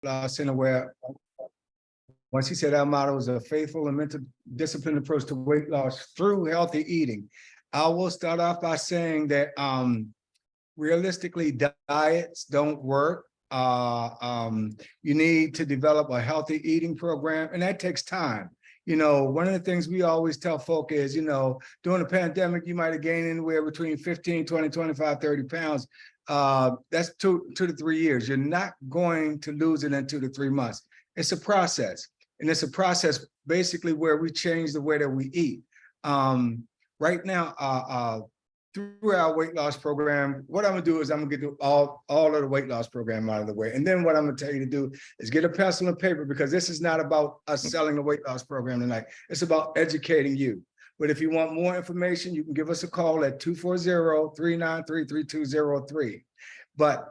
Loss Center, where once he said our motto is a faithful and mental disciplined approach to weight loss through healthy eating. I will start off by saying that realistically, diets don't work. You need to develop a healthy eating program, and that takes time. You know, one of the things we always tell folk is, you know, during the pandemic, you might have gained anywhere between 15, 20, 25, 30 pounds. That's 2 to 3 years. You're not going to lose it in 2 to 3 months. It's a process. And it's a process basically where we change the way that we eat. Right now, through our weight loss program, what I'm gonna do is I'm gonna get all of the weight loss program out of the way. And then what I'm gonna tell you to do is get a pencil and paper, because this is not about us selling the weight loss program tonight. It's about educating you. But if you want more information, you can give us a call at 240-393-3203. But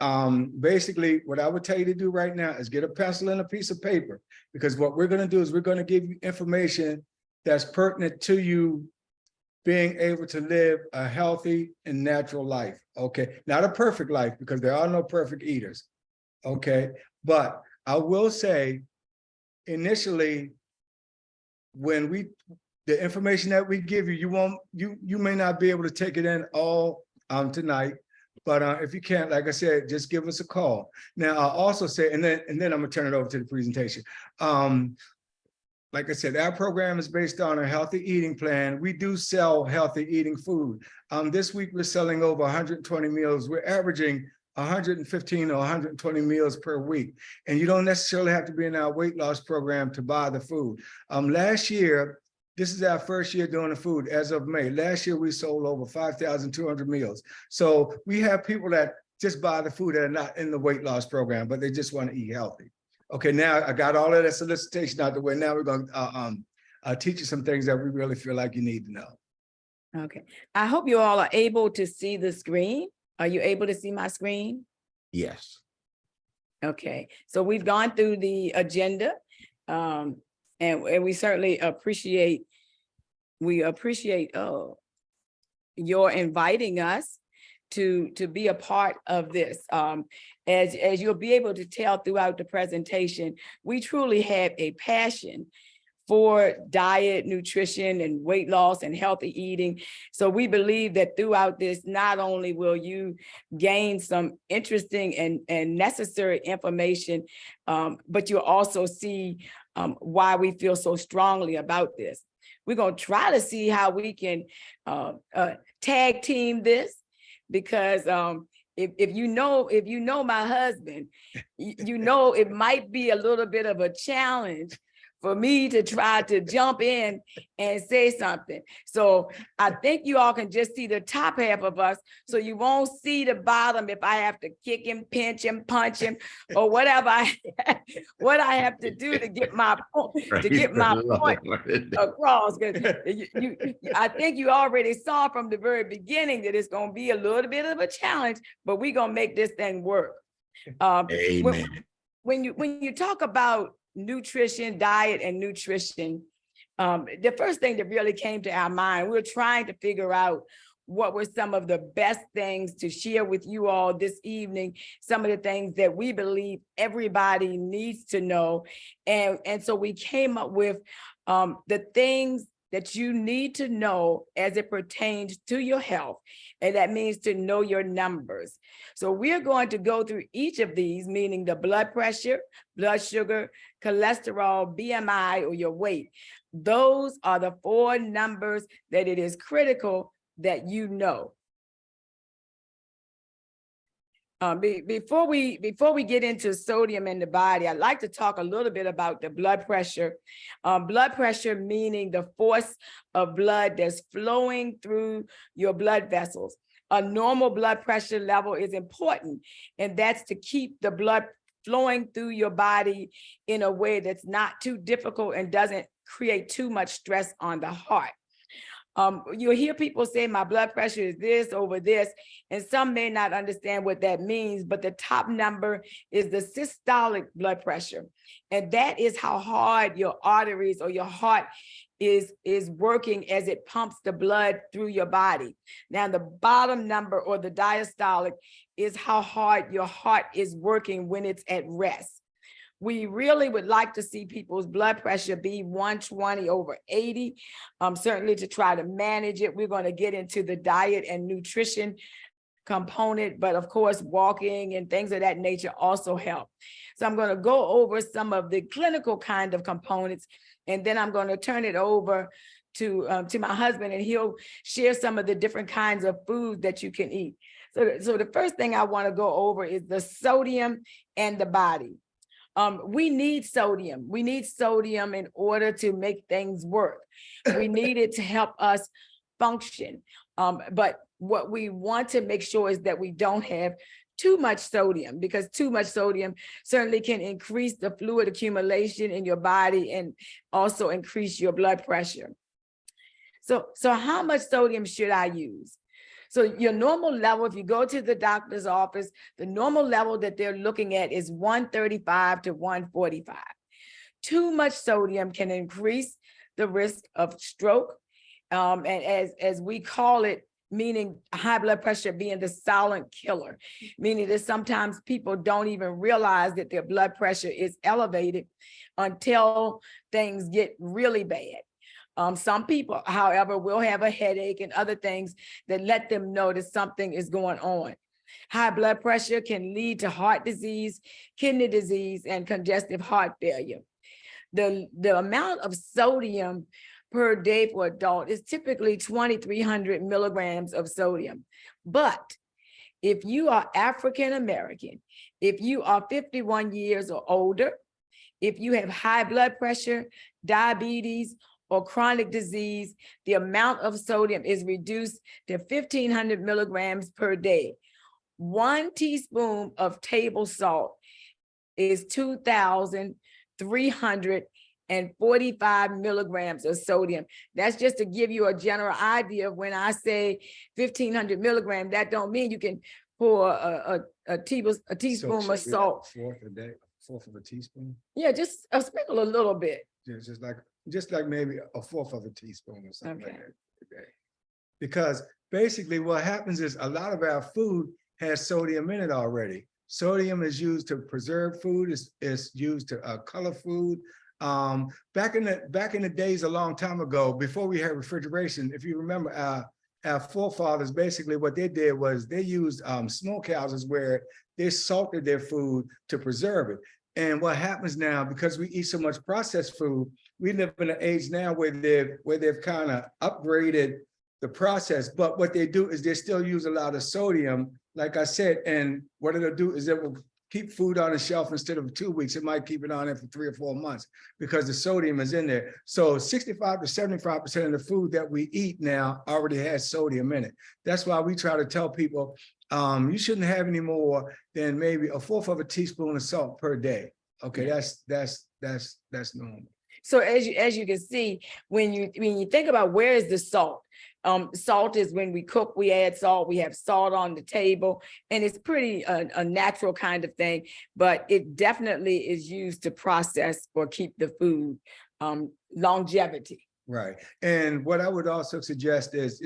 basically, what I would tell you to do right now is get a pencil and a piece of paper, because what we're gonna do is we're gonna give you information that's pertinent to you being able to live a healthy and natural life, okay? Not a perfect life, because there are no perfect eaters, okay? But I will say, initially, when the information that we give you, you may not be able to take it in all tonight, but if you can't, like I said, just give us a call. Now, I'll also say, and then I'm gonna turn it over to the presentation. Like I said, our program is based on a healthy eating plan. We do sell healthy eating food. This week, we're selling over 120 meals. We're averaging 115 or 120 meals per week. And you don't necessarily have to be in our weight loss program to buy the food. Last year, this is our first year doing the food as of May. Last year, we sold over 5,200 meals. So we have people that just buy the food that are not in the weight loss program, but they just want to eat healthy. Okay, now I got all of that solicitation out the way. Now we're going to teach you some things that we really feel like you need to know. Okay, I hope you all are able to see the screen. Are you able to see my screen? Yes. Okay, so we've gone through the agenda, and we certainly appreciate, your inviting us to be a part of this. As you'll be able to tell throughout the presentation, we truly have a passion for diet, nutrition, and weight loss and healthy eating. So we believe that throughout this, not only will you gain some interesting and necessary information, but you'll also see why we feel so strongly about this. We're gonna try to see how we can tag team this, because if you know my husband, you know it might be a little bit of a challenge for me to try to jump in and say something. So I think you all can just see the top half of us, so you won't see the bottom if I have to kick him, pinch him, punch him, or whatever what I have to do to get my point across. I think you already saw from the very beginning that it's going to be a little bit of a challenge, but we're going to make this thing work. Amen. When you talk about nutrition, diet, and nutrition, the first thing that really came to our mind, we're trying to figure out what were some of the best things to share with you all this evening, some of the things that we believe everybody needs to know. And so we came up with the things that you need to know as it pertains to your health. And that means to know your numbers. So we're going to go through each of these, meaning the blood pressure, blood sugar, cholesterol, BMI, or your weight. Those are the 4 numbers that it is critical that you know. Before we get into sodium in the body, I'd like to talk a little bit about the blood pressure. Blood pressure meaning the force of blood that's flowing through your blood vessels. A normal blood pressure level is important, and that's to keep the blood flowing through your body in a way that's not too difficult and doesn't create too much stress on the heart. You'll hear people say my blood pressure is this over this, and some may not understand what that means, but the top number is the systolic blood pressure. And that is how hard your arteries or your heart is working as it pumps the blood through your body. Now, the bottom number, or the diastolic, is how hard your heart is working when it's at rest. We really would like to see people's blood pressure be 120/80, certainly to try to manage it. We're going to get into the diet and nutrition component, but of course, walking and things of that nature also help. So I'm going to go over some of the clinical kind of components, and then I'm going to turn it over to my husband, and he'll share some of the different kinds of food that you can eat. So the first thing I want to go over is the sodium and the body. We need sodium. We need sodium in order to make things work. We need it to help us function. But what we want to make sure is that we don't have too much sodium, because too much sodium certainly can increase the fluid accumulation in your body and also increase your blood pressure. So how much sodium should I use? So your normal level, if you go to the doctor's office, the normal level that they're looking at is 135 to 145. Too much sodium can increase the risk of stroke. And as we call it, meaning high blood pressure being the silent killer, meaning that sometimes people don't even realize that their blood pressure is elevated until things get really bad. Some people, however, will have a headache and other things that let them know that something is going on. High blood pressure can lead to heart disease, kidney disease, and congestive heart failure. The amount of sodium per day for adult is typically 2,300 milligrams of sodium. But if you are African American, if you are 51 years or older, if you have high blood pressure, diabetes, or chronic disease, the amount of sodium is reduced to 1,500 milligrams per day. 1 teaspoon of table salt is 2,345 milligrams of sodium. That's just to give you a general idea of when I say 1,500 milligrams, that don't mean you can pour a teaspoon of salt. Fourth of a teaspoon? Yeah, just sprinkle a little bit. Yeah, just like maybe a fourth of a teaspoon or something like Okay. that. Okay. Because basically what happens is a lot of our food has sodium in it already. Sodium is used to preserve food, it's used to color food. Back in the days a long time ago, before we had refrigeration, if you remember, our forefathers, basically what they did was they used smokehouses where they salted their food to preserve it. And what happens now, because we eat so much processed food, we live in an age now where they've kind of upgraded the process. But what they do is they still use a lot of sodium, like I said, and what it'll do is it will keep food on the shelf instead of 2 weeks. It might keep it on there for 3 or 4 months because the sodium is in there. So 65 to 75% of the food that we eat now already has sodium in it. That's why we try to tell people, you shouldn't have any more than maybe a fourth of a teaspoon of salt per day. Okay, Yeah. that's normal. So as you can see, when you think about where is the salt, salt is when we cook, we add salt, we have salt on the table, and it's pretty a natural kind of thing, but it definitely is used to process or keep the food longevity. Right. And what I would also suggest is,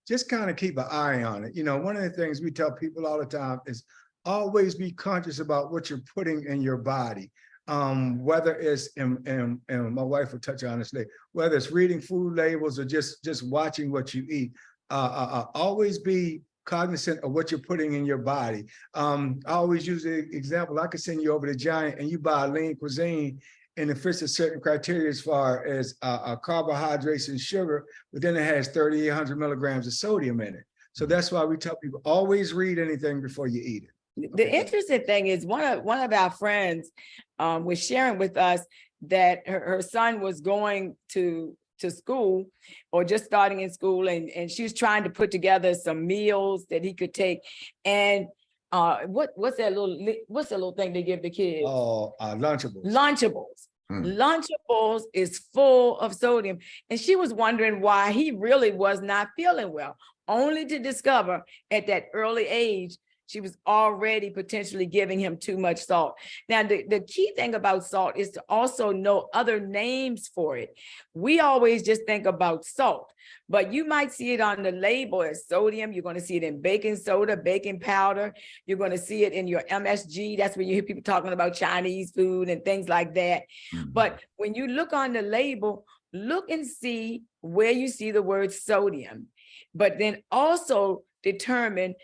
just kind of keep an eye on it. One of the things we tell people all the time is always be conscious about what you're putting in your body. Whether it's, and my wife will touch on this later, whether it's reading food labels or just watching what you eat, always be cognizant of what you're putting in your body. I always use the example, I could send you over to Giant and you buy lean cuisine and it fits a certain criteria as far as carbohydrates and sugar, but then it has 3,800 milligrams of sodium in it. So that's why we tell people, always read anything before you eat it. The interesting thing is one of our friends was sharing with us that her son was going to school or just starting in school, and she was trying to put together some meals that he could take. And what's that little thing they give the kids? Oh, Lunchables. Lunchables. Lunchables is full of sodium. And she was wondering why he really was not feeling well, only to discover at that early age, she was already potentially giving him too much salt. Now, the key thing about salt is to also know other names for it. We always just think about salt, but you might see it on the label as sodium. You're going to see it in baking soda, baking powder. You're going to see it in your MSG. That's when you hear people talking about Chinese food and things like that. But when you look on the label, look and see where you see the word sodium, but then also determine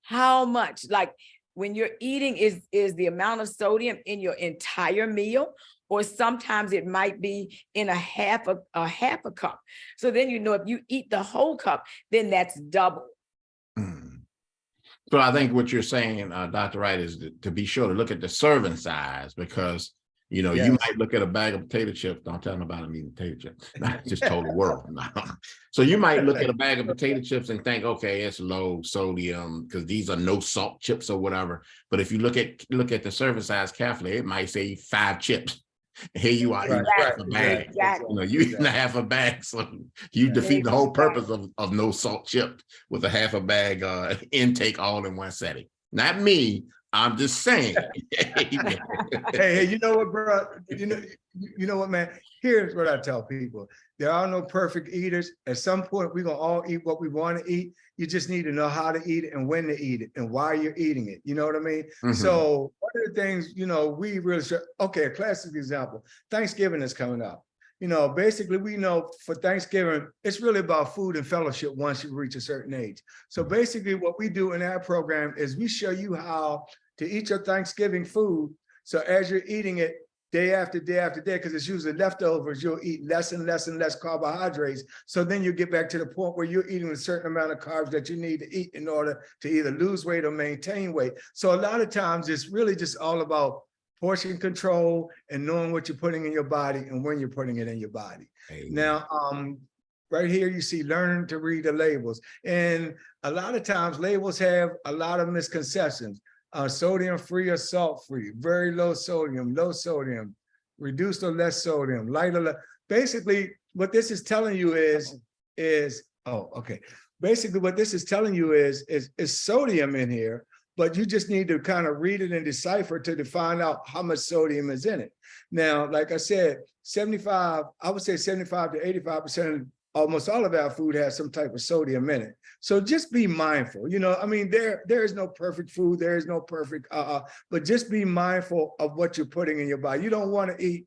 how much, like when you're eating, is the amount of sodium in your entire meal, or sometimes it might be in a half a cup. So then, you know, if you eat the whole cup, then that's double. So I think what you're saying, Dr. Wright, is to be sure to look at the serving size, because you know, you might look at a bag of potato chips. Don't tell them about them eating potato chips. I just told the world. So you might look at a bag of potato chips and think, okay, it's low sodium because these are no salt chips or whatever. But if you look at the serving size carefully, it might say 5 chips. Here you are eating half a bag. Exactly. You know, you eating a half a bag, so you defeat the whole purpose of no salt chip with a half a bag intake all in one setting. Not me. I'm just saying. Hey, you know what, bro? You know what, man? Here's what I tell people. There are no perfect eaters. At some point, we're going to all eat what we want to eat. You just need to know how to eat it and when to eat it and why you're eating it. You know what I mean? So one of the things, you know, we really should, okay, a classic example, Thanksgiving is coming up. You know, basically, we know for Thanksgiving, it's really about food and fellowship once you reach a certain age. So basically what we do in our program is we show you how to eat your Thanksgiving food. So as you're eating it day after day after day, because it's usually leftovers, you'll eat less and less and less carbohydrates. So then you get back to the point where you're eating a certain amount of carbs that you need to eat in order to either lose weight or maintain weight. So a lot of times it's really just all about portion control and knowing what you're putting in your body and when you're putting it in your body. Amen. Now, right here, you see learn to read the labels. And a lot of times labels have a lot of misconceptions. Sodium free or salt free, very low sodium, reduced or less sodium, light or less. Basically, what this is telling you is basically what this is telling you is sodium in here, but you just need to kind of read it and decipher to find out how much sodium is in it. Now, like I said, I would say 75 to 85%, almost all of our food has some type of sodium in it. So just be mindful. You know, I mean, there is no perfect food. There is no perfect, but just be mindful of what you're putting in your body. You don't want to eat,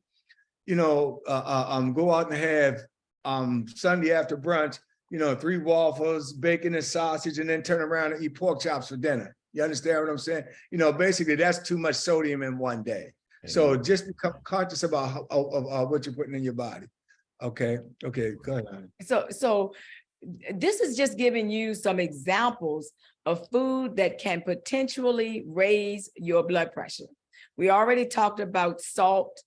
you know, go out and have Sunday after brunch, you know, 3 waffles, bacon and sausage, and then turn around and eat pork chops for dinner. You understand what I'm saying? You know, basically that's too much sodium in one day. So just become conscious about what you're putting in your body. Okay, go ahead. So this is just giving you some examples of food that can potentially raise your blood pressure. We already talked about salt.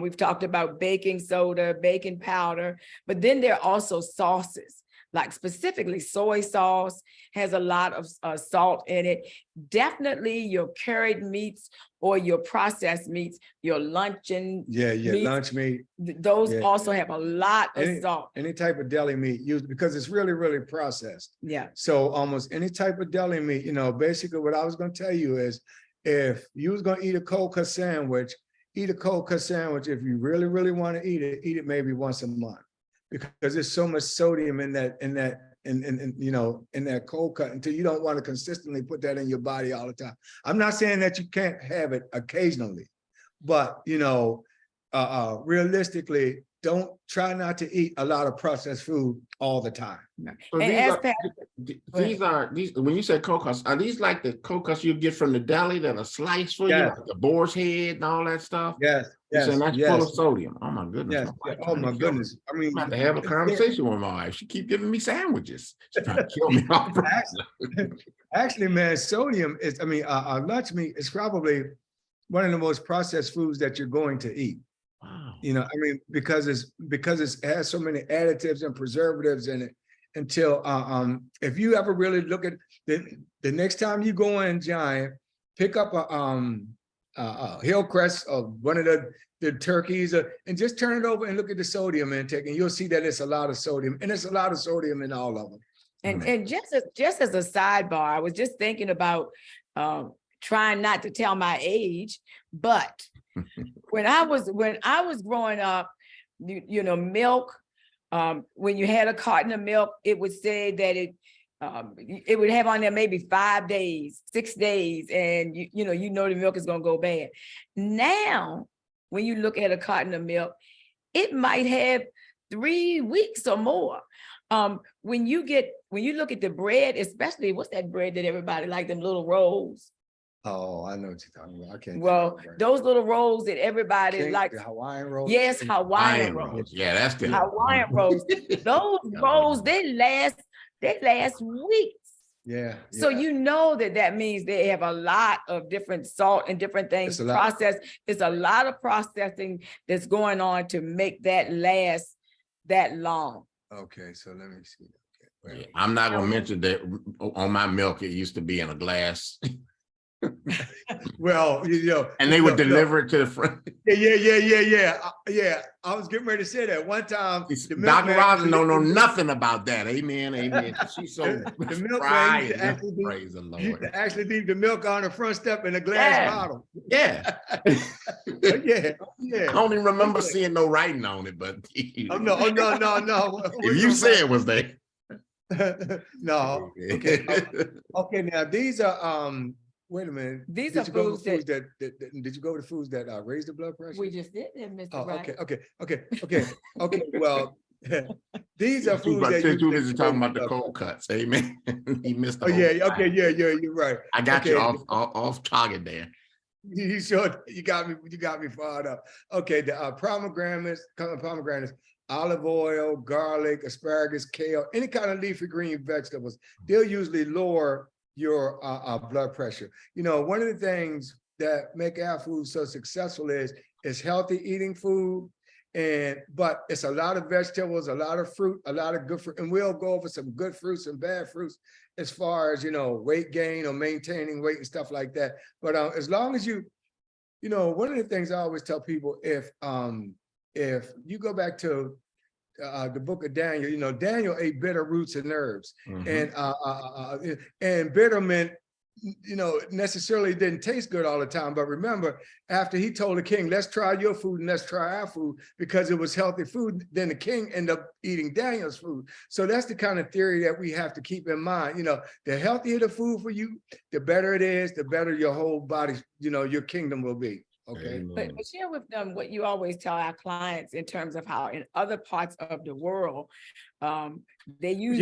We've talked about baking soda, baking powder, but then there are also sauces, like specifically soy sauce has a lot of salt in it. Definitely your cured meats or your processed meats, your luncheon meats, lunch meat. Those also have a lot of salt. Any type of deli meat used because it's really, really processed. Yeah. So almost any type of deli meat, you know, basically what I was going to tell you is if you was going to eat a cold cut sandwich, eat a cold cut sandwich. If you really, really want to eat it maybe once a month, because there's so much sodium in that you know, in that cold cut until you don't want to consistently put that in your body all the time. I'm not saying that you can't have it occasionally, but you know, realistically, don't try not to eat a lot of processed food all the time. So these are when you said cold cuts, are these like the cold cuts you get from the deli that are sliced for you, like the boar's head and all that stuff? Yes. And that's full of sodium. Oh my goodness. Oh my goodness. I mean, I'm about to have a conversation with my wife. She keep giving me sandwiches. She's trying to kill me off. Actually, man, sodium is, I mean, lunch meat is probably one of the most processed foods that you're going to eat. Wow. You know, I mean, because it has so many additives and preservatives in it. Until if you ever really look at the next time you go in Giant, pick up a Hillcrest of one of the turkeys and just turn it over and look at the sodium intake, and you'll see that it's a lot of sodium, and it's a lot of sodium in all of them. And just as a sidebar, I was just thinking about trying not to tell my age, but when I was growing up, you know, milk, when you had a carton of milk, it would say that it would have on there maybe 5 days, 6 days, and you know the milk is gonna go bad. Now, when you look at a carton of milk, it might have 3 weeks or more. When you look at the bread, especially what's that bread that everybody like, them little rolls? Oh, I know what you're talking about. I can't. Well, those little rolls that everybody likes. The Hawaiian rolls. Yes, Hawaiian rolls. Yeah, that's good. Hawaiian rolls. Those rolls, they last weeks. Yeah. So yeah. you know that means they have a lot of different salt and different things processed. It's a lot of processing that's going on to make that last that long. Okay, so let me see. Okay. Yeah, I'm not gonna mention that on my milk, it used to be in a glass. Well, you know, and they would deliver it to the front. Yeah. I was getting ready to say that one time. Dr. Rosalind don't know nothing about that. Amen. She's so the milk fried. Praise the Lord. To actually leave the milk on the front step in a glass bottle. Yeah. yeah. I don't even remember seeing no writing on it, but no. If you say it was there. No. Okay. Now these are wait a minute. These are foods that did you go to foods that raise the blood pressure? We just did that, Mr. Oh, Wright. Okay. Well, these are foods that you busy talking about the cold cuts. Amen. He missed. Oh yeah. Okay. Yeah. You're right. I got you off target there. You sure? You got me fired up. Okay. The pomegranates, olive oil, garlic, asparagus, kale, any kind of leafy green vegetables. They'll usually lower your blood pressure. You know, one of the things that make our food so successful is healthy eating food, but it's a lot of vegetables, a lot of fruit, a lot of good fruit, and we'll go over some good fruits and bad fruits as far as, you know, weight gain or maintaining weight and stuff like that. But as long as you know, one of the things I always tell people, if you go back to the book of Daniel, you know, Daniel ate bitter roots and herbs, and bitter meant, you know, necessarily didn't taste good all the time. But remember, after he told the king, let's try your food and let's try our food, because it was healthy food, then the king ended up eating Daniel's food. So that's the kind of theory that we have to keep in mind. You know, the healthier the food for you, the better it is, the better your whole body, you know, your kingdom will be. Okay. But share with them what you always tell our clients in terms of how in other parts of the world, they use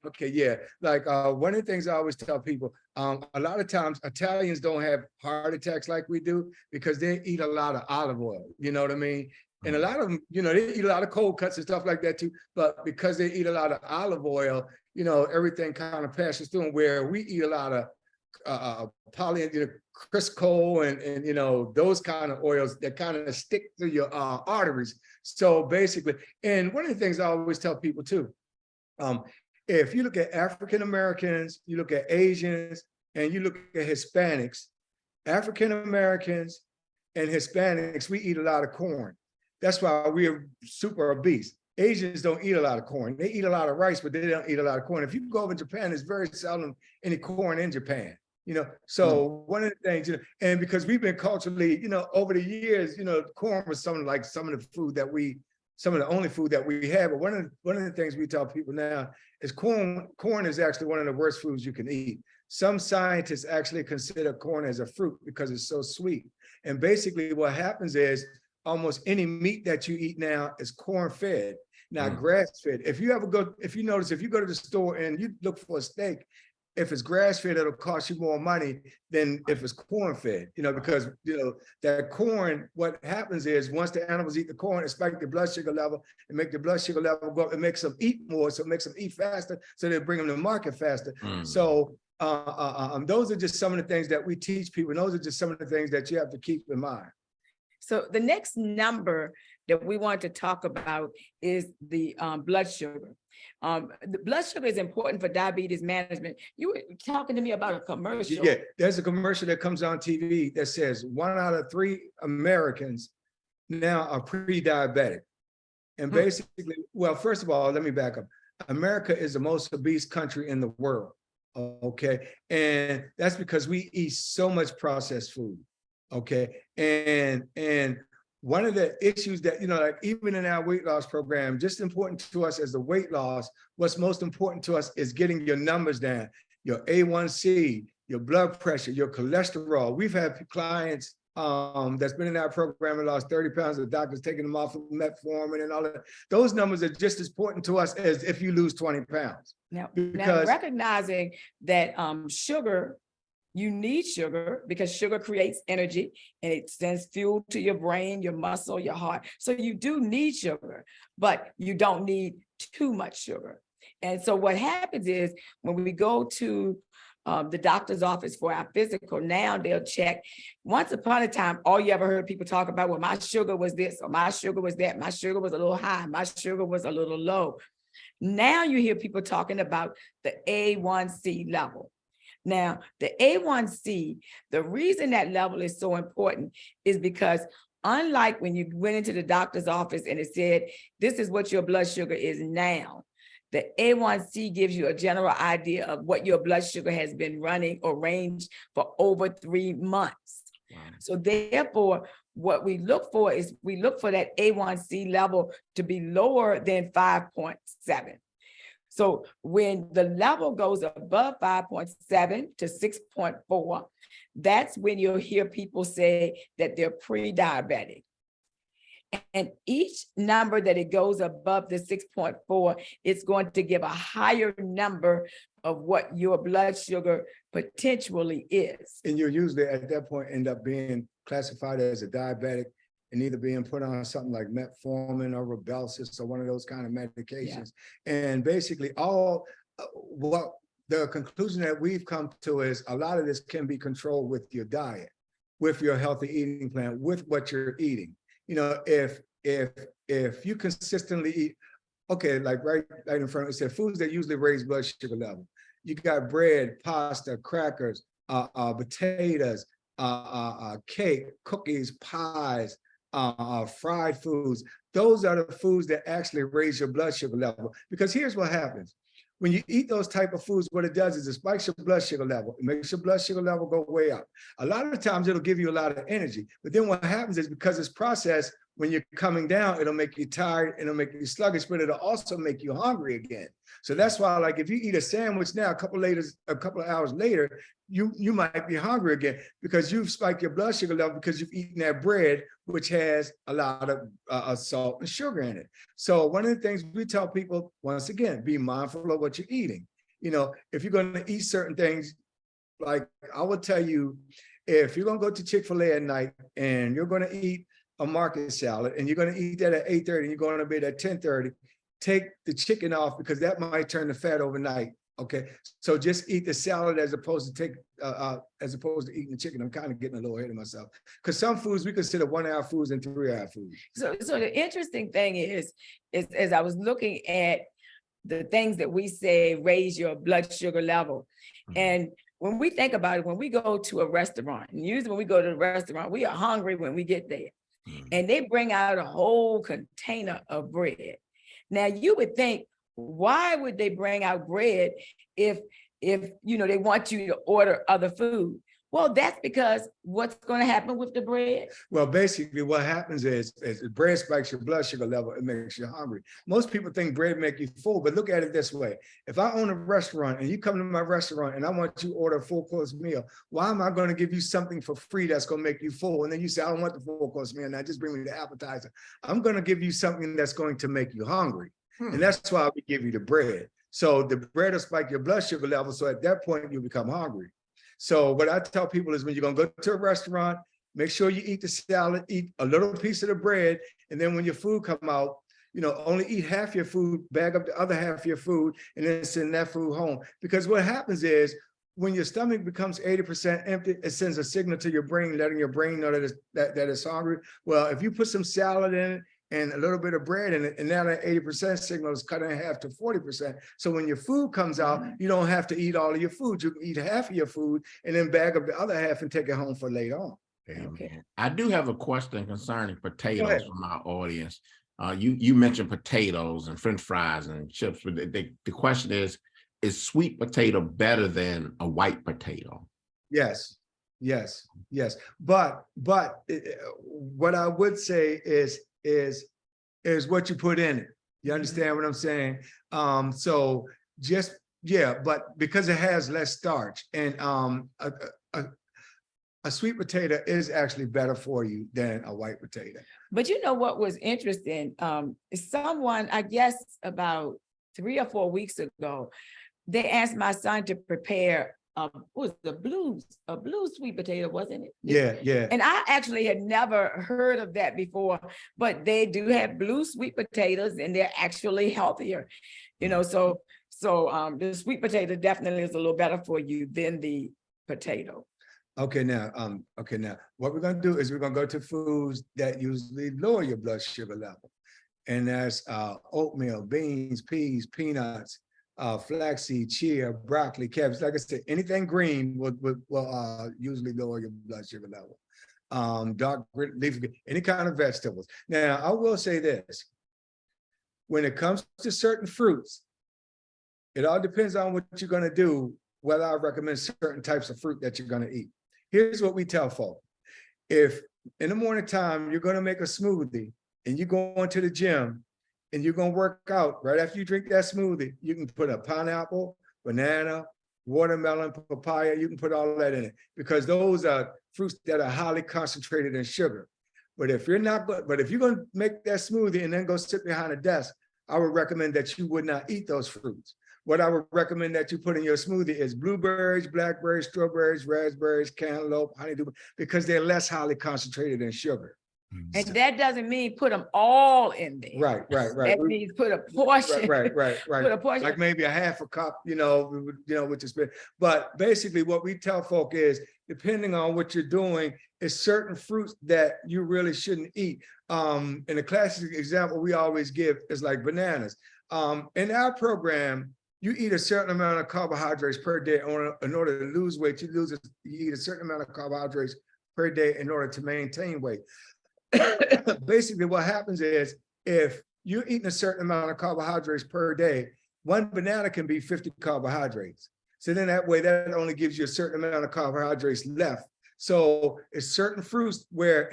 Okay, yeah. Like one of the things I always tell people, a lot of times Italians don't have heart attacks like we do because they eat a lot of olive oil. You know what I mean? And a lot of them, you know, they eat a lot of cold cuts and stuff like that too. But because they eat a lot of olive oil, you know, everything kind of passes through them, where we eat a lot of Crisco and you know, those kind of oils that kind of stick to your arteries. So basically, and one of the things I always tell people too, if you look at African Americans, you look at Asians, and you look at Hispanics, African Americans and Hispanics, we eat a lot of corn. That's why we're super obese. Asians don't eat a lot of corn. They eat a lot of rice, but they don't eat a lot of corn. If you go over to Japan, there's very seldom any corn in Japan. You know, so one of the things, you know, and because we've been culturally, you know, over the years, you know, corn was some of the food that some of the only food that we have. But one of the things we tell people now is corn is actually one of the worst foods you can eat. Some scientists actually consider corn as a fruit because it's so sweet. And basically what happens is almost any meat that you eat now is corn fed, not grass fed. If you go to the store and you look for a steak, if it's grass fed, it'll cost you more money than if it's corn fed, you know, because, you know, that corn, what happens is once the animals eat the corn, it spikes the blood sugar level and make the blood sugar level go up. It makes them eat more, so it makes them eat faster, so they bring them to market faster. So those are just some of the things that we teach people. And those are just some of the things that you have to keep in mind. So the next number that we want to talk about is the blood sugar. The blood sugar is important for diabetes management. You were talking to me about a commercial. Yeah, there's a commercial that comes on TV that says 1 out of 3 Americans now are pre-diabetic. And basically, well, first of all, let me back up. America is the most obese country in the world. Okay, and that's because we eat so much processed food. Okay, and one of the issues that, like even in our weight loss program, just important to us as the weight loss, what's most important to us is getting your numbers down, your A1C, your blood pressure, your cholesterol. We've had clients that's been in our program and lost 30 pounds. The doctor's taking them off of metformin and all that. Those numbers are just as important to us as if you lose 20 pounds. Now Because recognizing that sugar, you need sugar because sugar creates energy and it sends fuel to your brain, your muscle, your heart. So you do need sugar, but you don't need too much sugar. And so what happens is when we go to the doctor's office for our physical, now they'll check. Once upon a time, all you ever heard people talk about, well, my sugar was this, or my sugar was that, my sugar was a little high, my sugar was a little low. Now you hear people talking about the A1C level. Now, the A1C, the reason that level is so important is because unlike when you went into the doctor's office and it said, this is what your blood sugar is now, the A1C gives you a general idea of what your blood sugar has been running or ranged for over 3 months. Wow. So therefore, what we look for is we look for that A1C level to be lower than 5.7. So when the level goes above 5.7 to 6.4, that's when you'll hear people say that they're pre-diabetic. And each number that it goes above the 6.4, it's going to give a higher number of what your blood sugar potentially is. And you'll usually at that point end up being classified as a diabetic and either being put on something like metformin or Rybelsus or one of those kind of medications. Yeah. And basically what the conclusion that we've come to is a lot of this can be controlled with your diet, with your healthy eating plan, with what you're eating. If you consistently eat, okay, like right in front of us, foods that usually raise blood sugar level. You got bread, pasta, crackers, potatoes, cake, cookies, pies, fried foods. Those are the foods that actually raise your blood sugar level. Because here's what happens. When you eat those type of foods, what it does is it spikes your blood sugar level. It makes your blood sugar level go way up. A lot of the times it'll give you a lot of energy. But then what happens is because it's processed, when you're coming down, it'll make you tired, it'll make you sluggish, but it'll also make you hungry again. So that's why, like, if you eat a sandwich now, a couple of hours later, you might be hungry again because you've spiked your blood sugar level because you've eaten that bread, which has a lot of salt and sugar in it. So one of the things we tell people, once again, be mindful of what you're eating. If you're going to eat certain things, like I will tell you, if you're going to go to Chick-fil-A at night and you're going to eat a market salad and you're going to eat that at 8:30 and you're going to bed at 10:30, take the chicken off because that might turn to fat overnight. Okay, so just eat the salad as opposed to eating the chicken. I'm kind of getting a little ahead of myself because some foods we consider 1 hour foods and 3 hour foods. So the interesting thing is as I was looking at the things that we say raise your blood sugar level, and when we think about it, when we go to a restaurant, and usually when we go to the restaurant, we are hungry when we get there, and they bring out a whole container of bread. Now you would think, why would they bring out bread if they want you to order other food? Well, that's because what's going to happen with the bread? Well, basically what happens is bread spikes your blood sugar level. It makes you hungry. Most people think bread make you full, but look at it this way. If I own a restaurant and you come to my restaurant and I want you to order a full course meal, why am I going to give you something for free that's going to make you full? And then you say, I don't want the full course meal. Now just bring me the appetizer. I'm going to give you something that's going to make you hungry. And that's why we give you the bread. So the bread will spike your blood sugar level. So at that point, you become hungry. So what I tell people is when you're going to go to a restaurant, make sure you eat the salad, eat a little piece of the bread. And then when your food come out, only eat half your food, bag up the other half of your food, and then send that food home. Because what happens is when your stomach becomes 80% empty, it sends a signal to your brain, letting your brain know that it's hungry. Well, if you put some salad in it, and a little bit of bread in it, and now that 80% signal is cut in half to 40%. So when your food comes out, you don't have to eat all of your food. You can eat half of your food and then bag up the other half and take it home for later on. Okay. I do have a question concerning potatoes from our audience. You mentioned potatoes and French fries and chips, but the question is, is sweet potato better than a white potato? Yes, yes, yes. But what I would say is what you put in it. You understand what I'm saying? So just, yeah, but because it has less starch, and a sweet potato is actually better for you than a white potato. But you know what was interesting? Someone, I guess about 3 or 4 weeks ago, they asked my son to prepare what was a blue sweet potato, wasn't it? Yeah, yeah. And I actually had never heard of that before, but they do have blue sweet potatoes and they're actually healthier. You know, so the sweet potato definitely is a little better for you than the potato. Okay, now, what we're gonna do is we're gonna go to foods that usually lower your blood sugar level. And that's oatmeal, beans, peas, peanuts, flaxseed, chia, broccoli, cabbage. Like I said, anything green will usually lower your blood sugar level. Dark leafy, any kind of vegetables. Now, I will say this. When it comes to certain fruits, it all depends on what you're gonna do, whether I recommend certain types of fruit that you're gonna eat. Here's what we tell folks. If in the morning time, you're gonna make a smoothie and you go into the gym and you're gonna work out, right after you drink that smoothie, you can put a pineapple, banana, watermelon, papaya, you can put all that in it because those are fruits that are highly concentrated in sugar. But if you're not, but if you're gonna make that smoothie and then go sit behind a desk, I would recommend that you would not eat those fruits. What I would recommend that you put in your smoothie is blueberries, blackberries, strawberries, raspberries, cantaloupe, honeydew, because they're less highly concentrated in sugar. And that doesn't mean put them all in there. Right. That means put a portion. Right. Put a portion. Like maybe a half a cup, with the spit. But basically what we tell folk is, depending on what you're doing, is certain fruits that you really shouldn't eat. And a classic example we always give is like bananas. In our program, you eat a certain amount of carbohydrates per day in order to lose weight. You eat a certain amount of carbohydrates per day in order to maintain weight. Basically, what happens is if you're eating a certain amount of carbohydrates per day, one banana can be 50 carbohydrates. So then that way, that only gives you a certain amount of carbohydrates left. So it's certain fruits where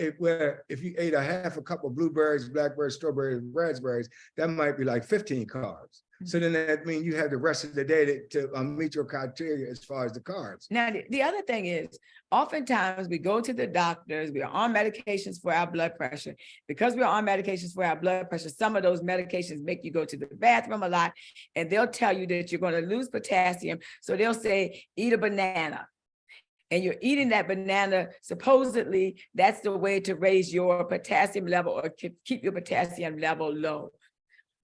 if you ate a half a cup of blueberries, blackberries, strawberries, raspberries, that might be like 15 carbs. So then that means you have the rest of the day to meet your criteria as far as the carbs. Now, the other thing is, oftentimes we go to the doctors, we are on medications for our blood pressure. Because we're on medications for our blood pressure, some of those medications make you go to the bathroom a lot, and they'll tell you that you're going to lose potassium. So they'll say, eat a banana. And you're eating that banana, supposedly that's the way to raise your potassium level or keep your potassium level low.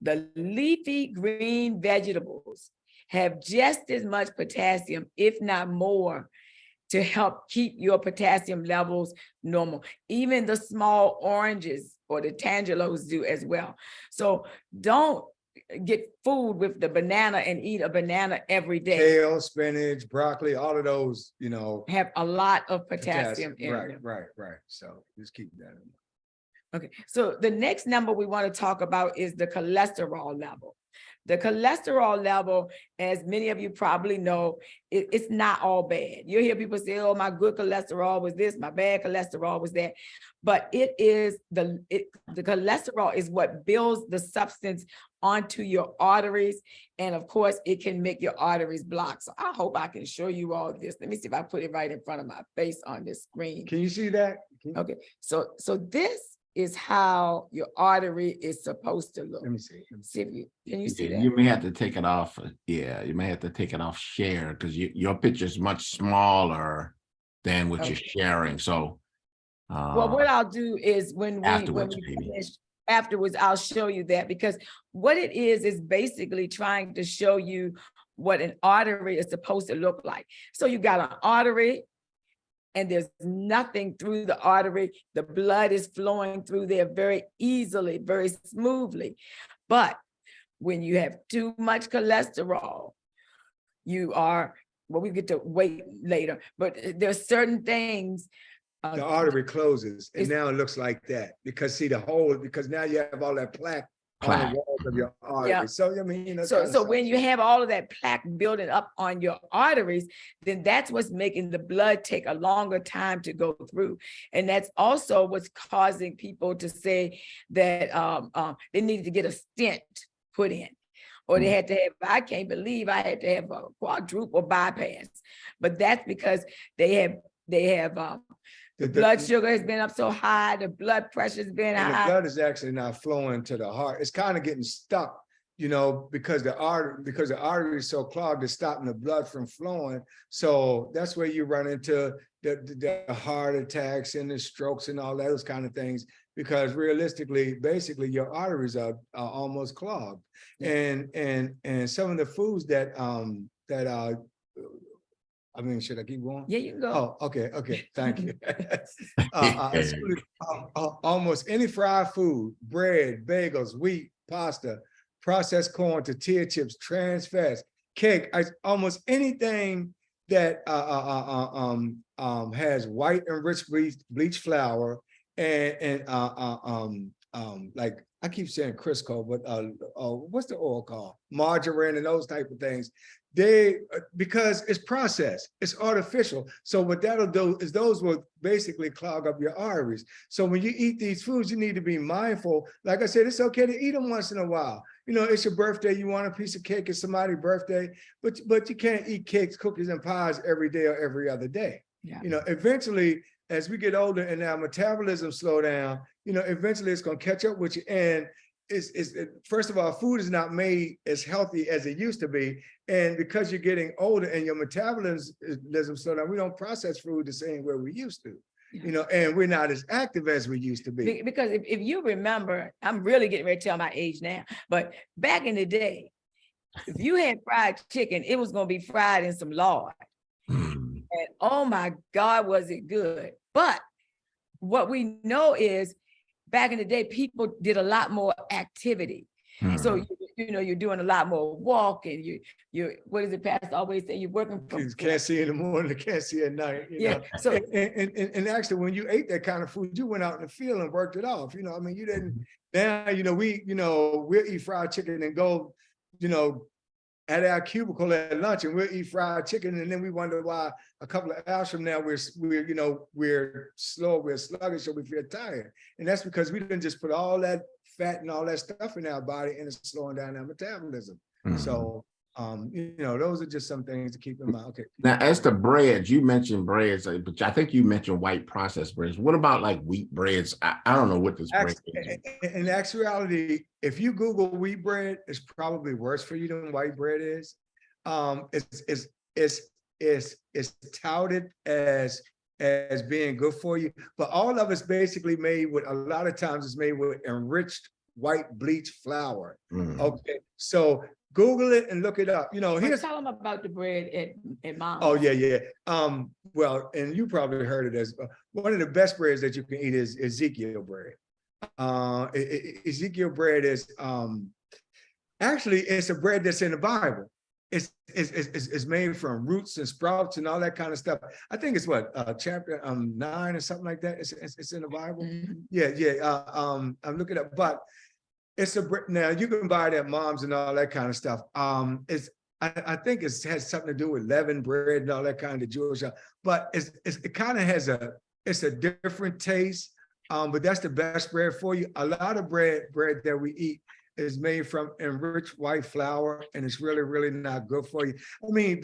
The leafy green vegetables have just as much potassium, if not more, to help keep your potassium levels normal. Even the small oranges or the tangelos do as well. So don't get food with the banana and eat a banana every day. Kale, spinach, broccoli, all of those, have a lot of potassium in them. Right. So just keep that in mind. Okay, so the next number we want to talk about is the cholesterol level. The cholesterol level, as many of you probably know, it's not all bad. You'll hear people say, oh, my good cholesterol was this, my bad cholesterol was that. But it is the cholesterol is what builds the substance onto your arteries. And of course, it can make your arteries block. So I hope I can show you all this. Let me see if I put it right in front of my face on this screen. Can you see that? Okay, so this is how your artery is supposed to look. Let me see. Can you see that? You may have to take it off. Yeah, you may have to take it off share because your picture is much smaller than what you're sharing. So, well, what I'll do is when we finish afterwards, I'll show you that, because what it is basically trying to show you what an artery is supposed to look like. So you got an artery, and there's nothing through the artery. The blood is flowing through there very easily, very smoothly. But when you have too much cholesterol, you are, well, we get to weight later, but there's certain things. The artery closes, and now it looks like that because see the hole, because now you have all that plaque plaque. walls of your arteries. Yeah. So I mean, you know, So when you have all of that plaque building up on your arteries, then that's what's making the blood take a longer time to go through. And that's also what's causing people to say that they needed to get a stent put in. Or they had to have, I can't believe I had to have a quadruple bypass. But that's because they have the blood sugar has been up so high, the blood pressure's been and the high. blood is actually not flowing to the heart. It's kind of getting stuck, you know, because the artery is so clogged, it's stopping the blood from flowing. So that's where you run into the heart attacks and the strokes and all those kind of things, because realistically, basically your arteries are almost clogged. Yeah. And some of the foods that I mean, should I keep going? Yeah, you can go. Oh, okay, thank you. Almost any fried food, bread, bagels, wheat, pasta, processed corn, tortilla chips, trans fats, cake, almost anything that has white enriched bleach flour and like I keep saying Crisco, but what's the oil called? Margarine and those type of things. Because it's processed, it's artificial. So what that'll do is those will basically clog up your arteries. So when you eat these foods, you need to be mindful. Like I said, it's okay to eat them once in a while. You know, it's your birthday, you want a piece of cake, it's somebody's birthday, but you can't eat cakes, cookies, and pies every day or every other day. Yeah. You know, eventually, as we get older and our metabolism slow down, you know, eventually it's going to catch up with you. And first of all, food is not made as healthy as it used to be. And because you're getting older and your metabolism slow down, we don't process food the same way we used to. Yeah. You know, and we're not as active as we used to be. Because if you remember, I'm really getting ready to tell my age now, but back in the day, if you had fried chicken, it was going to be fried in some lard. And oh my God, was it good. But what we know is back in the day, people did a lot more activity. So, you know, you're doing a lot more walking. You what is it, Pastor always say? You're working from. You can't see in the morning, can't see at night. You know? So and actually, when you ate that kind of food, you went out in the field and worked it off. You know, I mean, you didn't. Now, you know, we'll eat fried chicken and go, you know, at our cubicle at lunch, and we'll eat fried chicken, and then we wonder why a couple of hours from now we're slow, we're sluggish, so we feel tired. And that's because we didn't just put all that fat and all that stuff in our body, and it's slowing down our metabolism. So you know, those are just some things to keep in mind. Okay. Now, as to breads, you mentioned breads, but I think you mentioned white processed breads. What about like wheat breads? I don't know what this bread is. In actuality, if you Google wheat bread, it's probably worse for you than white bread is. It's touted as being good for you, but all of it's basically made with, a lot of times it's made with enriched white bleach flour. Okay, so Google it and look it up. You know, tell them about the bread at Mom. Oh yeah. Well, and you probably heard it as one of the best breads that you can eat is Ezekiel bread. Ezekiel bread is actually, it's a bread that's in the Bible. It's made from roots and sprouts and all that kind of stuff. I think it's what chapter 9 or something like that. It's in the Bible. Yeah. I'm looking up, but it's a bread. Now you can buy it at Mom's and all that kind of stuff. I think it has something to do with leavened bread and all that kind of Jewish, but it kind of has it's a different taste. But that's the best bread for you. A lot of bread that we eat is made from enriched white flour, and it's really, really not good for you. I mean,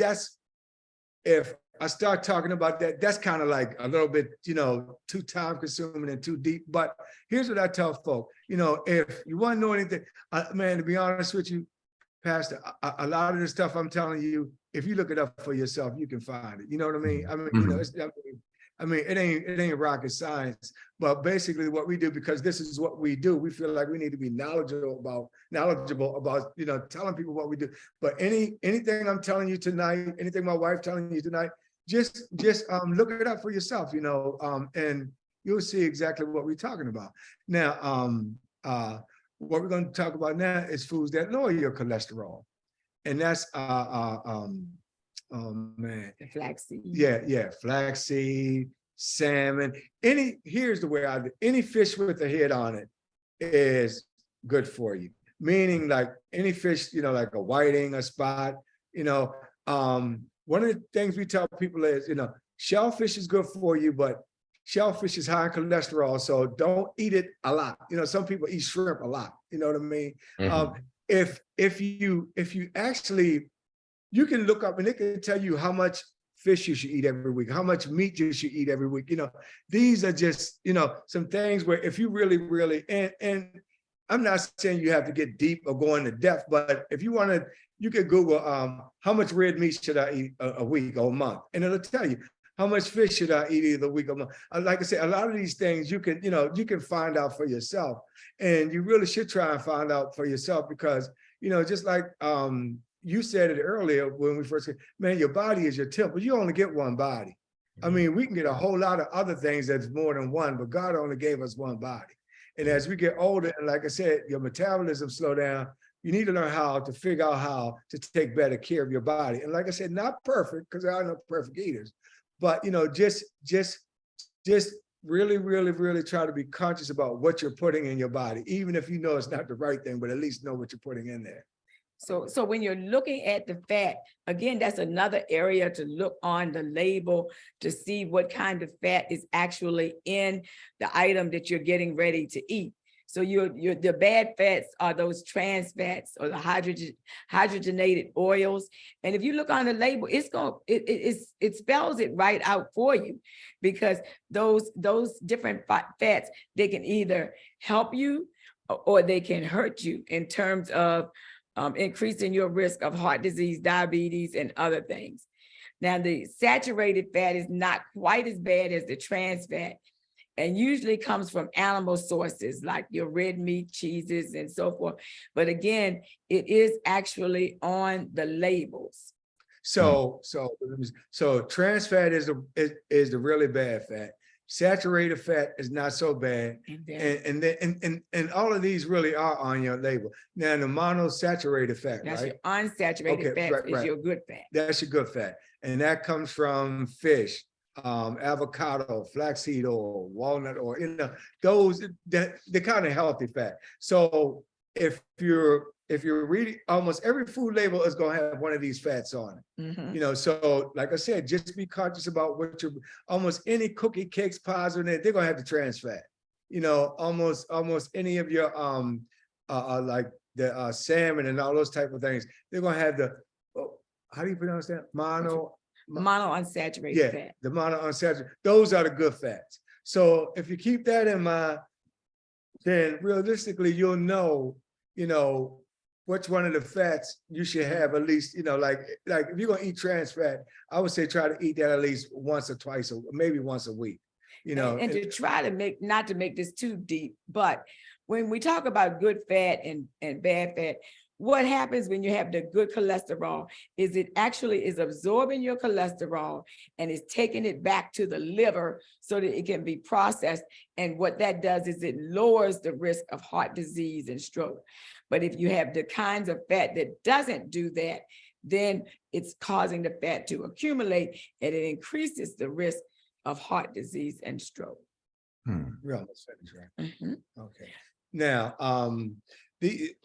if I start talking about that, that's kind of like a little bit, you know, too time consuming and too deep. But here's what I tell folk, you know, if you want to know anything, man, to be honest with you, Pastor, a lot of the stuff I'm telling you, if you look it up for yourself, you can find it. You know what I mean? I mean, you know, it ain't rocket science, but basically what we do, because this is what we do, we feel like we need to be knowledgeable about, you know, telling people what we do. But anything I'm telling you tonight, anything my wife telling you tonight, just look it up for yourself, you know, and you'll see exactly what we're talking about. Now, what we're going to talk about now is foods that lower your cholesterol, and that's oh man, The flaxseed. yeah, flaxseed, salmon. Here's the way I do. Any fish with a head on it is good for you. meaning like any fish, you know, like a whiting, a spot, you know. One of the things we tell people is, you know, shellfish is good for you, but shellfish is high in cholesterol, so don't eat it a lot. You know, some people eat shrimp a lot. You know what I mean? If you actually, you can look up and it can tell you how much fish you should eat every week, how much meat you should eat every week. You know, these are just, you know, some things where if you really, and I'm not saying you have to get deep or go into depth, but if you want to, you can Google how much red meat should I eat a week or a month, and it'll tell you how much fish should I eat either week or month. Like I said, a lot of these things you can, you know, you can find out for yourself, and you really should try and find out for yourself because, you know, just like you said it earlier when we first said, man, your body is your temple. You only get one body. I mean, we can get a whole lot of other things that's more than one, but God only gave us one body. And as we get older, and like I said, your metabolism slow down, you need to learn how to figure out how to take better care of your body. And like I said, not perfect, because there are no perfect eaters, but, you know, just really try to be conscious about what you're putting in your body, even if you know it's not the right thing, but at least know what you're putting in there. So when you're looking at the fat, again, that's another area to look on the label to see what kind of fat is actually in the item that you're getting ready to eat. So the bad fats are those trans fats or the hydrogenated oils. And if you look on the label, it spells it right out for you, because those different fats, they can either help you or they can hurt you in terms of increasing your risk of heart disease, diabetes, and other things. Now, the saturated fat is not quite as bad as the trans fat, and usually comes from animal sources like your red meat, cheeses, and so forth. But again, it is actually on the labels. So trans fat is the really bad fat. Saturated fat is not so bad, and all of these really are on your label. Now, the monosaturated fat, that's right? Your unsaturated fat is your good fat. That's your good fat, and that comes from fish, avocado, flaxseed oil, walnut oil. You know, those they're kind of healthy fat. So if you're reading, almost every food label is going to have one of these fats on it. You know, so like I said, just be conscious about what you're, almost any cookie, cakes, pies, or they're going to have the trans fat. You know, almost any of your like the salmon and all those type of things, they're going to have the, how do you pronounce that? Monounsaturated fat. The monounsaturated. Those are the good fats. So if you keep that in mind, then realistically you'll know, you know, which one of the fats you should have at least, you know, like if you're gonna eat trans fat, I would say try to eat that at least once or twice, or maybe once a week, you know. And to try to not to make this too deep, but when we talk about good fat and bad fat, what happens when you have the good cholesterol is it actually is absorbing your cholesterol and is taking it back to the liver so that it can be processed. And what that does is it lowers the risk of heart disease and stroke. But if you have the kinds of fat that doesn't do that, then it's causing the fat to accumulate and it increases the risk of heart disease and stroke. Real right? Okay. Now,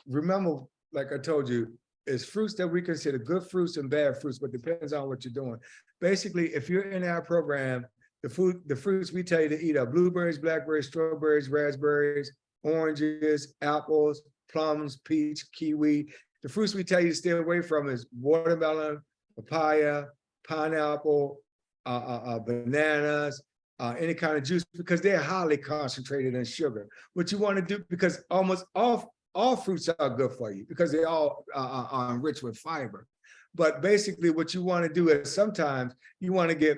remember, like I told you, is fruits that we consider good fruits and bad fruits, but depends on what you're doing. Basically, if you're in our program, the fruits we tell you to eat are blueberries, blackberries, strawberries, raspberries, oranges, apples, plums, peach, kiwi. The fruits we tell you to stay away from is watermelon, papaya, pineapple, bananas, any kind of juice, because they're highly concentrated in sugar. What you want to do, because almost all fruits are good for you because they all are enriched with fiber. But basically what you want to do is sometimes you want to get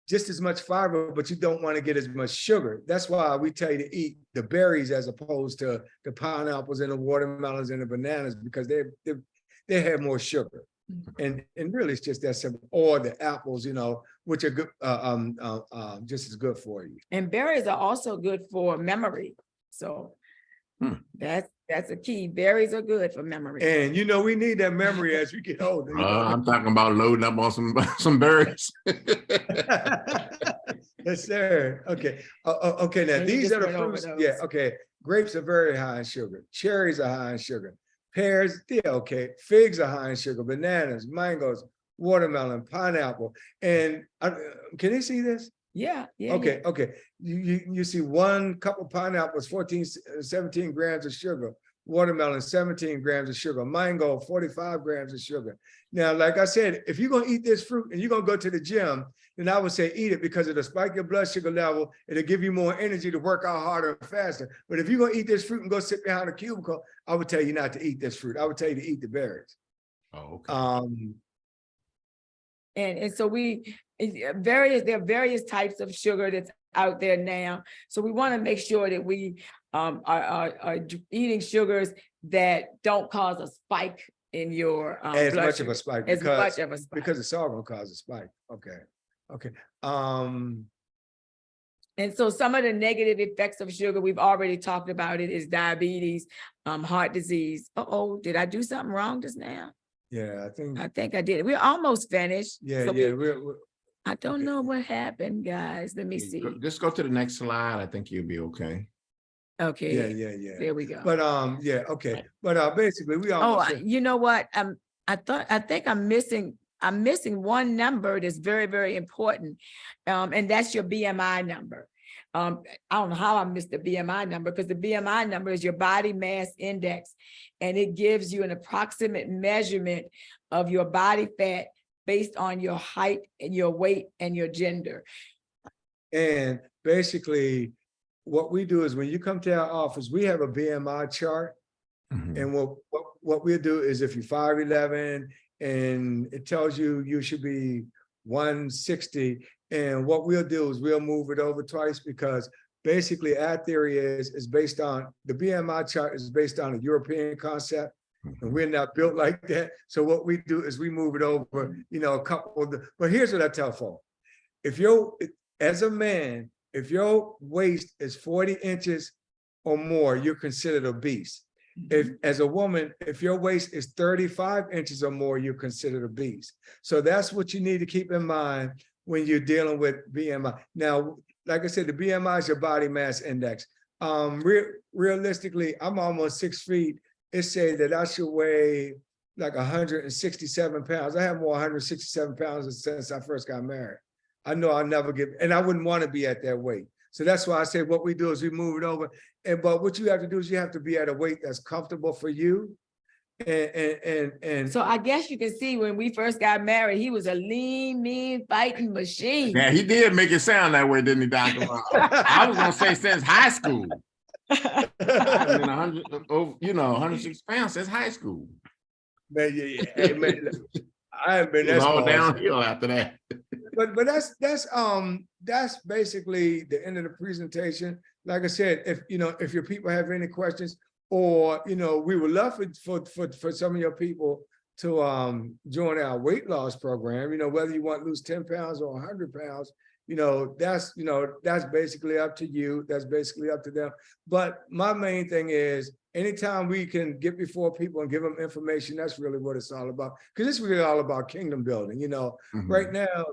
just as much fiber, but you don't want to get as much sugar. That's why we tell you to eat the berries as opposed to the pineapples and the watermelons and the bananas, because they have more sugar. And really it's just that simple. Or the apples, you know, which are good, just as good for you. And berries are also good for memory. So that's a key. Berries are good for memory. And you know, we need that memory as we get older. You know? I'm talking about loading up on some berries. Yes, sir. Okay. Okay. Now these are the fruits. Yeah. Okay. Grapes are very high in sugar. Cherries are high in sugar. Pears, yeah, okay. Figs are high in sugar, bananas, mangoes, watermelon, pineapple. And can you see this? Yeah, yeah. Okay, okay. You see 1 cup of pineapple is 17 grams of sugar. Watermelon, 17 grams of sugar. Mango, 45 grams of sugar. Now, like I said, if you're gonna eat this fruit and you're gonna go to the gym, then I would say eat it because it'll spike your blood sugar level. It'll give you more energy to work out harder and faster. But if you're gonna eat this fruit and go sit behind a cubicle, I would tell you not to eat this fruit. I would tell you to eat the berries. Oh, okay. And so there are various types of sugar that's out there now. So we want to make sure that we are eating sugars that don't cause a spike in your As blood much sugar. of a spike As much of a spike. because it's all gonna cause a spike. Okay. Okay. And so some of the negative effects of sugar, we've already talked about it, is diabetes, heart disease. Uh-oh, did I do something wrong just now? Yeah, I think I did. We're almost finished. yeah, So yeah. I don't okay. know what happened, guys. Let me see. Just go to the next slide. I think you'll be okay. Okay. Yeah. There we go. But yeah, okay. But basically we almost you know what? I think I'm missing one number that's very, very important. And that's your BMI number. I don't know how I missed the BMI number, because the BMI number is your body mass index, and it gives you an approximate measurement of your body fat based on your height and your weight and your gender. And basically what we do is when you come to our office, we have a BMI chart. Mhm. And what we'll do is if you're 5'11" and it tells you should be 160, and what we'll do is we'll move it over twice, because basically our theory is based on, the BMI chart is based on a European concept, and we're not built like that. So what we do is we move it over, a couple of but here's what I tell folks. As a man, if your waist is 40 inches or more, you're considered obese. If as a woman, if your waist is 35 inches or more, you're considered obese. So that's what you need to keep in mind when you're dealing with BMI. Now, like I said, the BMI is your body mass index. Realistically, I'm almost 6 feet. It says that I should weigh like 167 pounds. I have more 167 pounds since I first got married. I know I'll never get, and I wouldn't want to be at that weight. So that's why I say what we do is we move it over. But what you have to do is you have to be at a weight that's comfortable for you. And so I guess you can see when we first got married, he was a lean, mean, fighting machine. Yeah, he did make it sound that way, didn't he, Dr. I was gonna say since high school. I've been 106 pounds since high school. Man, yeah. Man, I haven't been that all small. downhill after that. But that's basically the end of the presentation. Like I said, if your people have any questions, or we would love for some of your people to join our weight loss program. Whether you want to lose 10 pounds or 100 pounds, that's basically up to you. That's basically up to them. But my main thing is, anytime we can get before people and give them information, that's really what it's all about. Because it's really all about kingdom building. Right now,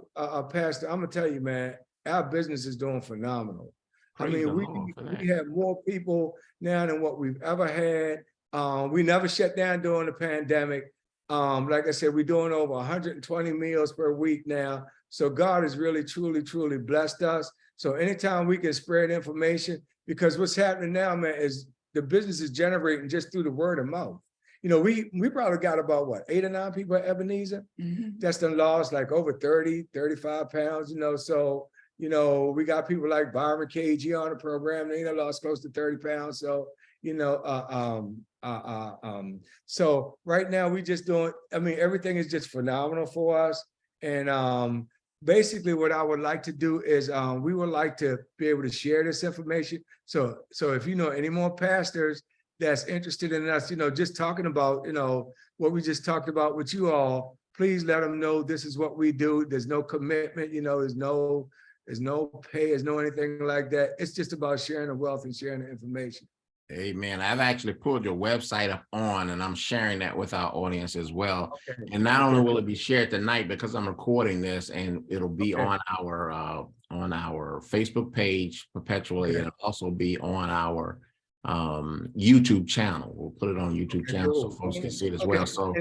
Pastor, I'm gonna tell you, man, our business is doing phenomenal. We have more people now than what we've ever had. We never shut down during the pandemic. Like I said, we're doing over 120 meals per week now. So God has really, truly, truly blessed us. So anytime we can spread information, because what's happening now, man, is the business is generating just through the word of mouth. We probably got about 8 or 9 people at Ebenezer that's done lost like over 30, 35 pounds, So, we got people like Byron KG on the program. They lost close to 30 pounds. So, so right now we just doing, everything is just phenomenal for us. And basically what I would like to do is we would like to be able to share this information. So if you know any more pastors that's interested in us, just talking about, what we just talked about with you all, please let them know this is what we do. There's no commitment, there's no pay, there's no anything like that. It's just about sharing the wealth and sharing the information. Amen. I've actually pulled your website up and I'm sharing that with our audience as well. Okay. And not only will it be shared tonight, because I'm recording this, and it'll be on our Facebook page perpetually, and it'll also be on our YouTube channel. We'll put it on YouTube channel so folks can see it as well. So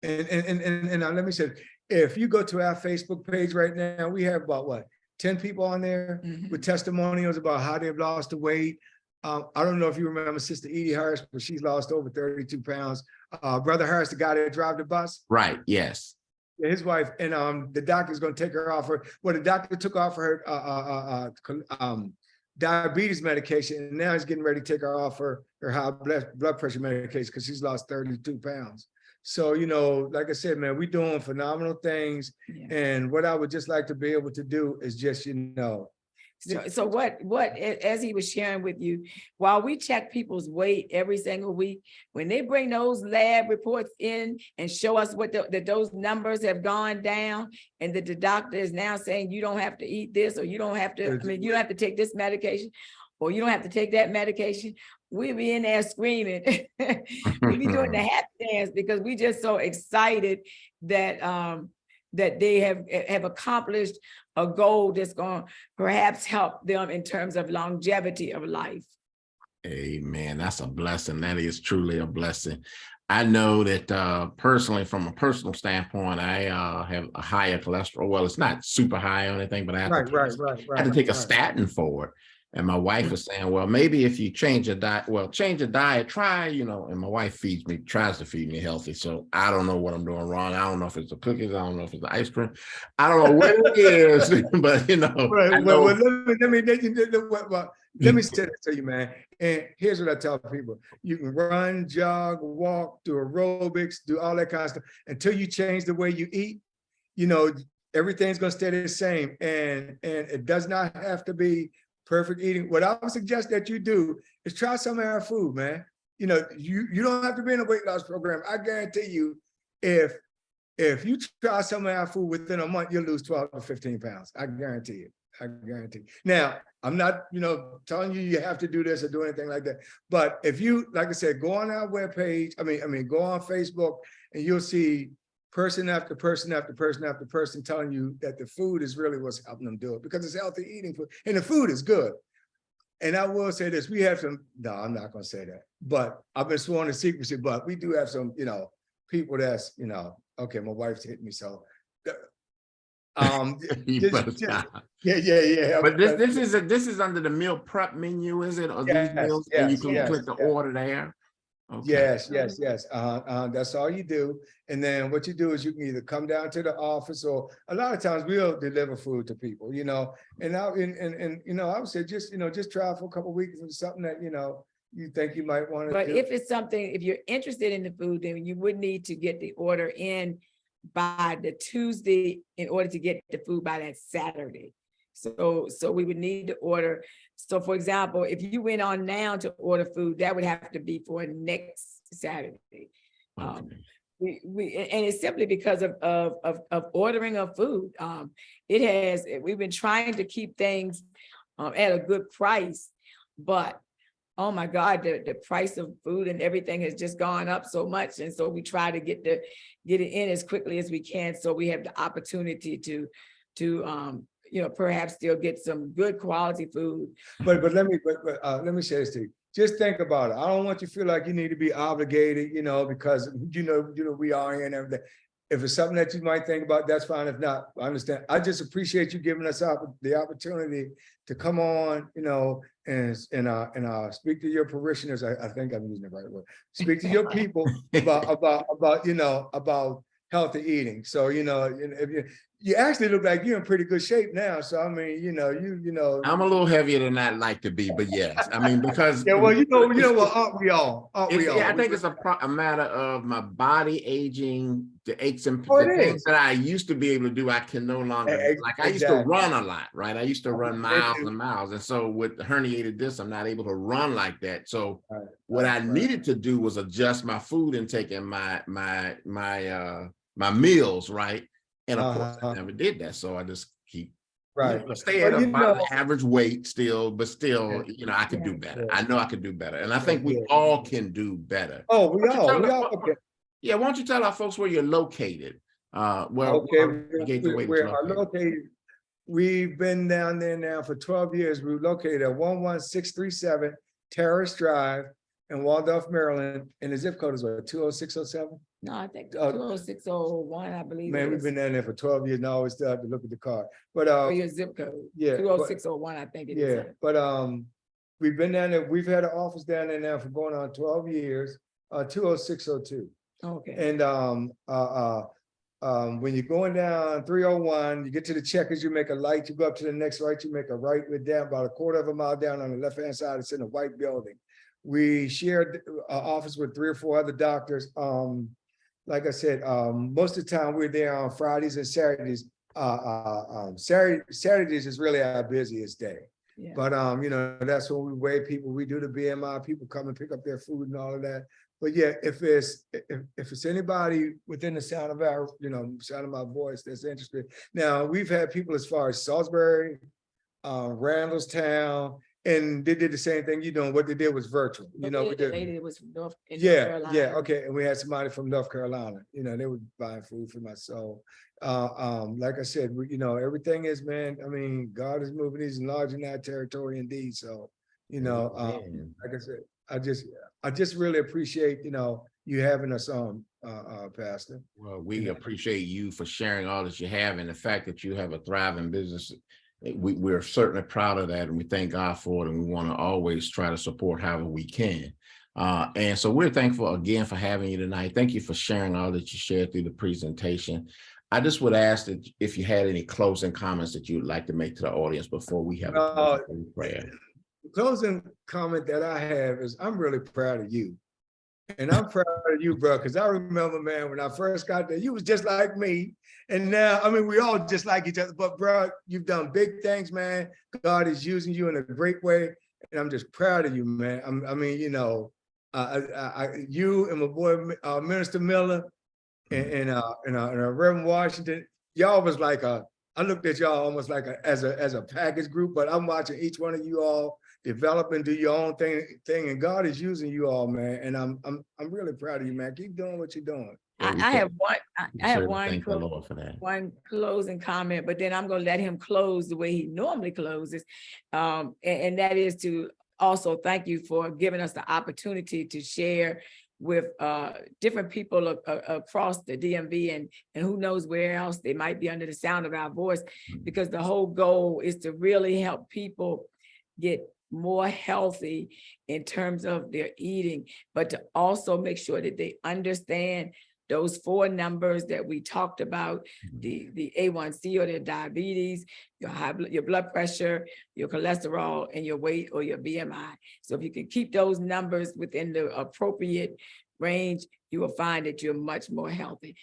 and now let me say, if you go to our Facebook page right now, we have about what, 10 people on there with testimonials about how they've lost the weight. I don't know if you remember Sister Edie Harris, but she's lost over 32 pounds. Brother Harris, the guy that drive the bus. right, yes. His wife, and the doctor's going to take her off her, well, the doctor took off her diabetes medication, and now he's getting ready to take her off her high blood pressure medication because she's lost 32 pounds. So, you know, like I said, man, we're doing phenomenal things. Yeah. And what I would just like to be able to do is just, you know. So what, as he was sharing with you, while we check people's weight every single week, when they bring those lab reports in and show us what that those numbers have gone down, and that the doctor is now saying you don't have to eat this, or you don't have to, I mean, you don't have to take this medication, or you don't have to take that medication, we'll be in there screaming. We'll be doing the happy dance because we just so excited that that they have accomplished a goal that's going to perhaps help them in terms of longevity of life. Amen. That's a blessing. That is truly a blessing. I know that personally, from a personal standpoint, I have a higher cholesterol. Well, it's not super high or anything, but I have to take a statin for it. And my wife was saying, well, maybe if you change your diet, try, you know, and my wife tries to feed me healthy. So I don't know what I'm doing wrong. I don't know if it's the cookies. I don't know if it's the ice cream. I don't know what it is, but you know. Right. Well, let me say this to you, man. And here's what I tell people. You can run, jog, walk, do aerobics, do all that kind of stuff. Until you change the way you eat, you know, everything's going to stay the same. And it does not have to be perfect eating. What I would suggest that you do is try some of our food, man. You know, you don't have to be in a weight loss program. I guarantee you, if you try some of our food within a month, you'll lose 12 to 15 pounds. I guarantee it. I guarantee. Now, I'm not, you know, telling you you have to do this or do anything like that. But if you, like I said, go on our webpage, I mean, go on Facebook, and you'll see person after person after person after person telling you that the food is really what's helping them do it, because it's healthy eating food and the food is good. And I will say this, we have some, no, I'm not going to say that, but I've been sworn to secrecy, but we do have some, you know, people that's, you know, okay, my wife's hitting me, so yeah. But this is under the meal prep menu, is it? Or these meals, and you can click the order there. Okay. Yes. That's all you do. And then what you do is you can either come down to the office, or a lot of times we'll deliver food to people, you know. And you know, I would say just try for a couple of weeks and something that, you know, you think you might want to But do. if it's something, if you're interested in the food, then you would need to get the order in by the Tuesday in order to get the food by that Saturday. So we would need to order. So for example, if you went on now to order food, that would have to be for next Saturday. Okay. And it's simply because of ordering of food. We've been trying to keep things at a good price, but oh my God, the price of food and everything has just gone up so much. And so we try to get it in as quickly as we can, so we have the opportunity to you know, perhaps still get some good quality food. But let me say this to you. Just think about it. I don't want you to feel like you need to be obligated, you know, because you know we are here and everything. If it's something that you might think about, that's fine. If not, I understand. I just appreciate you giving us the opportunity to come on, you know, and speak to your parishioners. I think I'm using the right word. Speak to your people about you know, about healthy eating. So, you know, if you actually look like you're in pretty good shape now. So, I mean, you know. I'm a little heavier than I'd like to be, but yes, I mean, because. Yeah, well, you know what, aren't we all? Yeah, I think it's a matter of my body aging, the aches and the things that I used to be able to do, I can no longer. Like I used to run a lot, right? I used to run miles and miles. And so with the herniated disc, I'm not able to run like that. So what I needed to do was adjust my food intake and my meals, right? And of course, I never did that. So I just keep stay at about average weight still, but still, you know, I could do better. I know I could do better. And I think we all can do better. Oh, we all. Okay. Yeah, why don't you tell our folks where you're located? We're located. We've been down there now for 12 years. We're located at 11637 Terrace Drive in Waldorf, Maryland, and the zip code is what, 20607? No, I think Oh. 20601, I believe. Man, it we've is. been down there for 12 years and I always still have to look at the card. But For your zip code. yeah, 20601, I think it is. yeah, but we've been down there, we've had an office down there now for going on 12 years, 20602. Okay. And when you're going down 301, you get to the checkers, you make a light, you go up to the next right, you make a right, we're down about a quarter of a mile down on the left-hand side, it's in a white building. We shared an office with 3 or 4 other doctors. Like I said, most of the time we're there on Fridays and Saturdays. Saturdays is really our busiest day. Yeah. But you know, that's when we weigh people, we do the BMI, people come and pick up their food and all of that. But yeah, if it's anybody within the sound of our, you know, sound of my voice that's interested. Now, we've had people as far as Salisbury, Randallstown, and they did the same thing, you know, what they did was virtual, you know. The lady was from North Yeah, Carolina. okay, and we had somebody from North Carolina, you know, they were buying food for my soul. Like I said, you know, everything is, man, I mean, God is moving, he's enlarging our territory indeed, so, you know, like I said, I just really appreciate, you know, you having us on, Pastor. Well, we appreciate you for sharing all that you have and the fact that you have a thriving business. We're certainly proud of that, and we thank God for it, and we want to always try to support however we can. And so we're thankful again for having you tonight. Thank you for sharing all that you shared through the presentation. I just would ask that if you had any closing comments that you'd like to make to the audience before we have a prayer. The closing comment that I have is I'm really proud of you. And I'm proud of you, bro, because I remember, man, when I first got there, you was just like me. And now, I mean, we all just like each other, but bro, you've done big things, man. God is using you in a great way. And I'm just proud of you, man. I mean, you know, you and my boy, Minister Miller and Reverend Washington, y'all was like I looked at y'all almost like as a package group, but I'm watching each one of you all develop and do your own thing, and God is using you all, man. And I'm really proud of you, man. Keep doing what you're doing. I have one Thank the Lord for that. one closing comment, but then I'm going to let him close the way he normally closes. And that is to also thank you for giving us the opportunity to share with different people across the DMV and who knows where else they might be under the sound of our voice, because the whole goal is to really help people get more healthy in terms of their eating, but to also make sure that they understand those 4 numbers that we talked about, the A1C or their diabetes, your blood pressure, your cholesterol, and your weight or your BMI. So if you can keep those numbers within the appropriate range, you will find that you're much more healthy.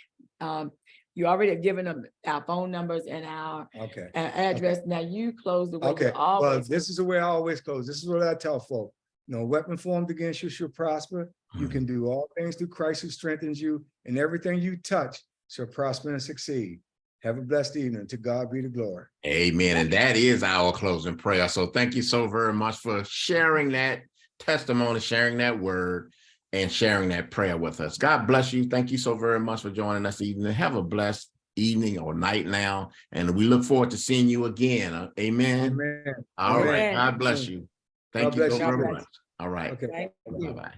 You already have given them our phone numbers and our address. Okay. Now you close the way you always. Well, this is the way I always close. This is what I tell folks. No weapon formed against you shall prosper. You can do all things through Christ who strengthens you, and everything you touch shall prosper and succeed. Have a blessed evening. To God be the glory. Amen. And that is our closing prayer. So thank you so very much for sharing that testimony, sharing that word, and sharing that prayer with us. God bless you. Thank you so very much for joining us this evening. Have a blessed evening or night now. And we look forward to seeing you again. Amen. Amen. All Amen. right. God bless you. Thank you so very much. All right. Okay. Thank you. Bye-bye.